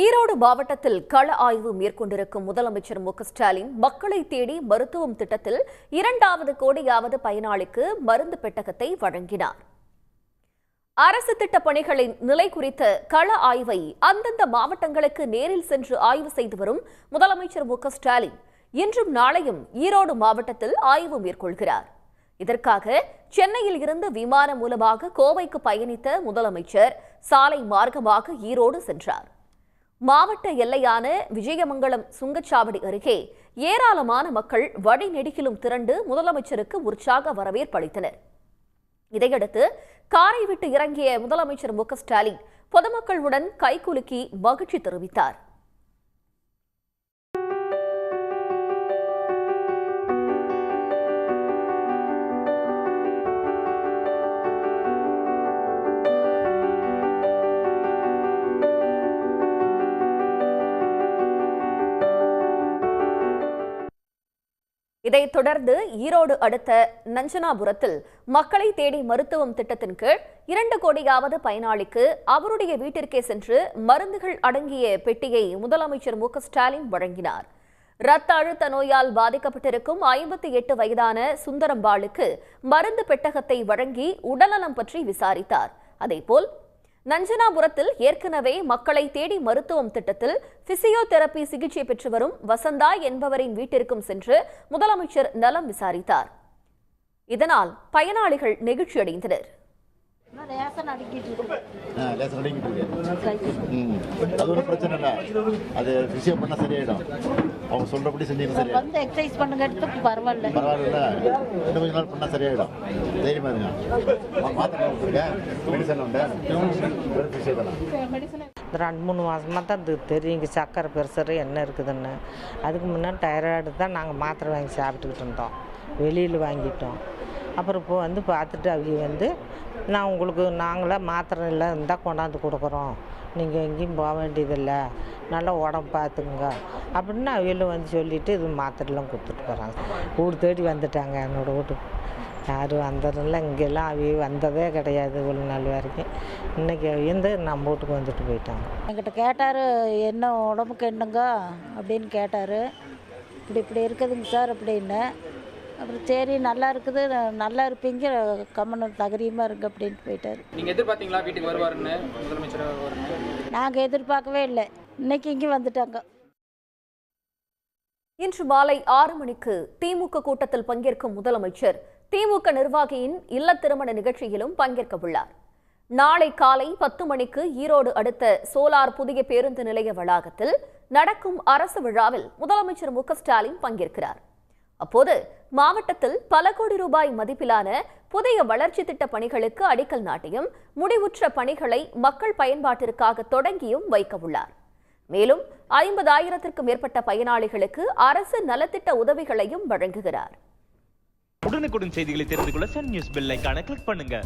ஈரோடு மாவட்டத்தில் கள ஆய்வு மேற்கொண்டிருக்கும் முதலமைச்சர் மு.க.ஸ்டாலின் மக்களை தேடி மருத்துவம் திட்டத்தில் 2வது கோடியாவது பயனாளிக்கு மருந்து பெட்டகத்தை வழங்கினார். அரசு திட்ட பணிகளின் நிலை குறித்த கள ஆய்வை அந்தந்த மாவட்டங்களுக்கு நேரில் சென்று ஆய்வு செய்து வரும் முதலமைச்சர் மு.க.ஸ்டாலின் இன்றும் நாளையும் ஈரோடு மாவட்டத்தில் ஆய்வு மேற்கொள்கிறார். இதற்காக சென்னையில் இருந்து விமானம் மூலமாக கோவைக்கு பயணித்த முதலமைச்சர் சாலை மார்க்கமாக ஈரோடு சென்றார். மாவட்ட எல்லையான விஜயமங்கலம் சுங்கச்சாவடி அருகே ஏராளமான மக்கள் வழிநெடுகிலும் திரண்டு முதலமைச்சருக்கு உற்சாக வரவேற்பு அளித்தனர். இதையடுத்து காரை விட்டு இறங்கிய முதலமைச்சர் மு.க.ஸ்டாலின் பொதுமக்களுடன் கைகுலுக்கி மகிழ்ச்சி தெரிவித்தார். இதைத் தொடர்ந்து ஈரோடு அடுத்த நஞ்சனாபுரத்தில் மக்களை தேடி மருத்துவம் திட்டத்தின் கீழ் 2 கோடியாவது பயனாளிக்கு அவருடைய வீட்டிற்கே சென்று மருந்துகள் அடங்கிய பெட்டியை முதலமைச்சர் மு.க.ஸ்டாலின் வழங்கினார். இரத்த அழுத்த நோயால் பாதிக்கப்பட்டிருக்கும் 58 வயதான சுந்தரம்பாளுக்கு மருந்து பெட்டகத்தை வழங்கி உடல்நலம் பற்றி விசாரித்தார். அதேபோல் நஞ்சனாபுரத்தில் ஏற்கனவே மக்களை தேடி மருத்துவம் திட்டத்தில் பிசியோதெரபி சிகிச்சை பெற்று வரும் வசந்தா என்பவரின் வீட்டிற்கும் சென்று முதலமைச்சர் நலம் விசாரித்தார். இதனால் பயனாளிகள் நெகிழ்ச்சியடைந்தனர். ரெண்டு 3 மாதமாக தான் தெரியும் இங்கே சக்கரை பிரஷர் என்ன இருக்குதுன்னு. அதுக்கு முன்னாடி டைராய்டு தான் நாங்கள் மாத்திரை வாங்கி சாப்பிட்டுக்கிட்டு இருந்தோம், வெளியில் வாங்கிட்டோம். அப்புறம் இப்போ வந்து பார்த்துட்டு அவங்க நான் உங்களுக்கு நாங்களே மாத்திரை இல்லை இருந்தால் கொண்டாந்து கொடுக்குறோம், நீங்கள் எங்கேயும் போக வேண்டியதில்லை, நல்லா உடம்பு பார்த்துக்குங்க அப்படின்னு அவங்களும் சொல்லிவிட்டு இது மாத்திரைலாம் கொடுத்துட்டு போகிறாங்க. வீடு தேடி வந்துட்டாங்க என்னோடய வீட்டுக்கு. யாரும் வந்ததில்லை, இங்கெல்லாம் வந்ததே கிடையாது இவ்வளோ நாள் வரைக்கும். இன்றைக்கி நம்ம வீட்டுக்கு வந்துட்டு போயிட்டாங்க. என்கிட்ட கேட்டார், என்ன உடம்புக்கு என்னங்க அப்படின்னு கேட்டார். இப்படி இருக்குதுங்க சார் அப்படின்னு. அப்புறம் சரி நல்லா இருக்குது, நல்லா இருப்பீங்க, கம்மன் தகரியமாக இருக்கு அப்படின்ட்டு போயிட்டார். நீங்கள் எதிர்பார்த்தீங்களா வீட்டுக்கு வருவாருன்னு, முதலமைச்சர் வருவாருன்னு? நாங்கள் எதிர்பார்க்கவே இல்லை, இன்னைக்கு இங்கே வந்துட்டாங்க. இன்று மாலை 6 மணிக்கு திமுக கூட்டத்தில் பங்கேற்கும் முதலமைச்சர் திமுக நிர்வாகியின் இல்ல திருமண நிகழ்ச்சியிலும் பங்கேற்க உள்ளார். நாளை காலை 10 மணிக்கு ஈரோடு அடுத்த சோலார் புதிய பேருந்து நிலைய வளாகத்தில் நடக்கும் அரசு விழாவில் முதலமைச்சர் மு.க.ஸ்டாலின் பங்கேற்கிறார். அப்போது மாவட்டத்தில் பல கோடி ரூபாய் மதிப்பிலான புதிய வளர்ச்சி திட்ட பணிகளுக்கு அடிக்கல் நாட்டியும் முடிவுற்ற பணிகளை மக்கள் பயன்பாட்டிற்காக தொடங்கியும் வைக்க உள்ளார். மேலும் 50,000க்கும் மேற்பட்ட பயனாளிகளுக்கு அரசு நலத்திட்ட உதவிகளையும் வழங்குகிறார். உடனுக்குடன் செய்திகளை தெரிந்து கொள்ள சன் நியூஸ் பெல் ஐகானை கிளிக் பண்ணுங்க.